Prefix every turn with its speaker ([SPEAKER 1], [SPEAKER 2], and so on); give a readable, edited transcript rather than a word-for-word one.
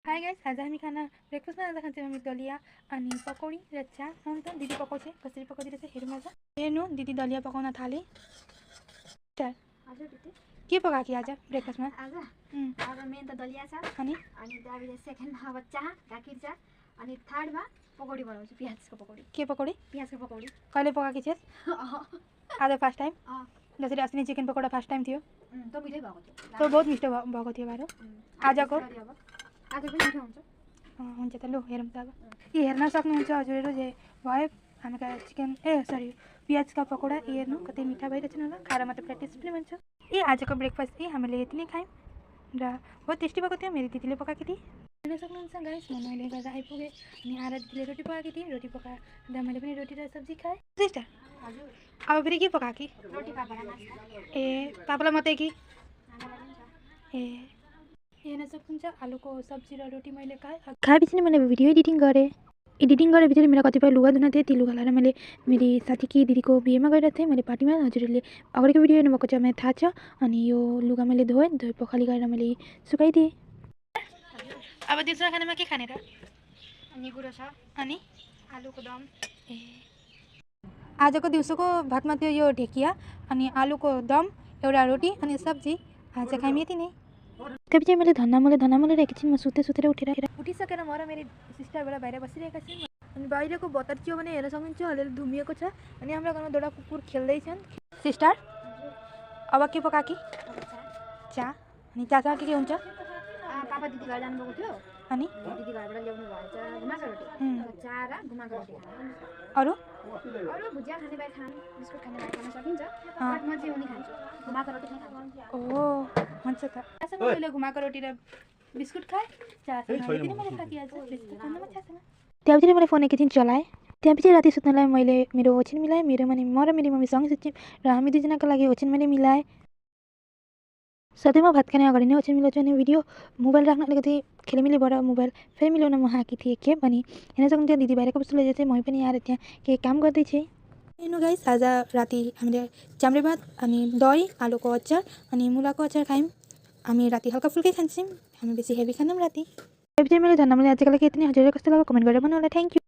[SPEAKER 1] Hi guys, आज हामी खाना ब्रेकफास्टमा आज खान्छौँ हामी दलिया अनि पकौडी र चिया। अन्त दिदी पकाउँछ, कसरी पकाउँदै हेरौँ आज। हेर्नु दिदी दलिया पकाउन थाले।
[SPEAKER 2] हजुर दिदी
[SPEAKER 1] के पकाएको कि आज ब्रेकफास्टमा?
[SPEAKER 2] आज मेन त दलिया छ
[SPEAKER 1] अनि
[SPEAKER 2] त्यहाँपछि सेकेन्डमा अब चिया, गाखिर चिया, अनि थर्डमा पकौडी बनाउँछु, प्याजको पकौडी।
[SPEAKER 1] के पकौडी?
[SPEAKER 2] प्याजको पकौडी।
[SPEAKER 1] कहिले पकाएको थियस्? आज फर्स्ट टाइम? जसरी अस्ति चिकन पकौडा फर्स्ट टाइम थियो।
[SPEAKER 2] त मिठै भएको थियो।
[SPEAKER 1] त बहुत मिठो भएको थियो बारो। आजको
[SPEAKER 2] आज पनि मिठो हुन्छ।
[SPEAKER 1] हुन्छ त, लु हेरौँ त अब। यी हेर्न सक्नुहुन्छ हजुरहरू जे भयो हामीका चिकन सरी प्याजका पकौडा हेर्नु कतै मिठा भइरहेछ होला। खाएर मात्र प्र्याक्टिस पनि भन्छ। आजको ब्रेकफास्ट हामीले यति नै खायौँ र बहुत टेस्टी भएको थियो। मेरो दिदीले पकाएको थिएँ, हेर्न सक्नुहुन्छ गाइस। मैले गर्दा आइपुगेँ अनि आएर दिदीले रोटी पकाएको थिएँ। रोटी पकाएर मैले पनि रोटी र सब्जी खाएँ। सिस्टर अब फेरि के पकाएको कि?
[SPEAKER 2] रोटी पापा र नास्ता।
[SPEAKER 1] ए पापालाई मात्रै कि? हेर्न सक्नुहुन्छ आलुको सब्जी र रोटी मैले खाएपछि मैले भिडियो एडिटिङ गरेँ। एडिटिङ गरेपछि मेरो कतिपय लुगा धुन थिएँ। ती लुगा लाएर मैले मेरी साथीकी दिदीको बिहेमा गइरहेको थिएँ। मैले पार्टीमा, हजुरहरूले अगाडिको भिडियो हेर्नुभएको छ, मलाई थाहा छ। अनि यो लुगा मैले धोएँ पखाली गरेर मैले सुकाइदिएँ। अब दिउँसो खानामा के खाने र?
[SPEAKER 2] निगुरो छ
[SPEAKER 1] अनि
[SPEAKER 2] आलुको दम।
[SPEAKER 1] आजको दिउँसोको भातमा थियो यो ढेकिया अनि आलुको दम, एउटा रोटी अनि सब्जी। आज खायौँ यति नै। त्यसपछि मैले धन्नामुले एकैछिन म सुतेर उठिसकेर म र मेरो सिस्टरबाट बाहिर बसिरहेका छौँ। अनि बाहिरको बतर के हो भने हेर्न सक्नुहुन्छ, अलिअलि धुमिएको छ। अनि हाम्रो घरमा दुईवटा कुकुर खेल्दैछन्। सिस्टर अब के पकायो कि? चिया। अनि चियासँग के हुन्छ?
[SPEAKER 2] पापा दिदी घर जानुभएको थियो
[SPEAKER 1] अनि
[SPEAKER 2] दिदी घरबाट ल्याउनु भएछ घुमाको रोटी, चिया र घुमाको रोटी खानु।
[SPEAKER 1] अरू
[SPEAKER 2] भुजिया खाने भए खानु, बिस्कुट खाने भए खान सकिन्छ। म चाहिँ उनी खान्छु, घुमाको रोटी खान्छु।
[SPEAKER 1] हुन्छ त। मैले घुमाएको रोटी र बिस्कुट खाएँ। त्यहाँपछि मैले फोन एकैछिन चलाएँ। त्यहाँपछि राति सुत्नलाई मैले मेरो ओछ्यान मिलाएँ। म र मेरी मम्मीसँगै सुत्यौँ र हामी दुईजनाको लागि ओछ्यान मैले मिलाएँ। सधैँ म भात खाने अगाडि नै ओछ्यान मिलाउँछु। अनि भिडियो मोबाइल राख्न अलिकति खेलिमेली भएर मोबाइल फेरि मिलाउन म आएकी थिएँ एकखेप। अनि हेर्न सक्नुहुन्छ दिदी बाहिरको बस्तु लैजान्छ, म पनि आएर त्यहाँ केही काम गर्दैछेँ। हेर्नु गाइस, आज राति हामीले चाम्रे भात अनि दही, आलुको अचार अनि मुलाको अचार खायौँ। हामी राति हल्का फुल्कै खान्छौँ, हामी बेसी हेभी खाँदैनौँ राति। त्यसपछि मैले धन्यवाद। आजको लागि यति नै। हजुरलाई कस्तो लाग्यो कमेन्ट गरेर भन्नु होला। Thank you.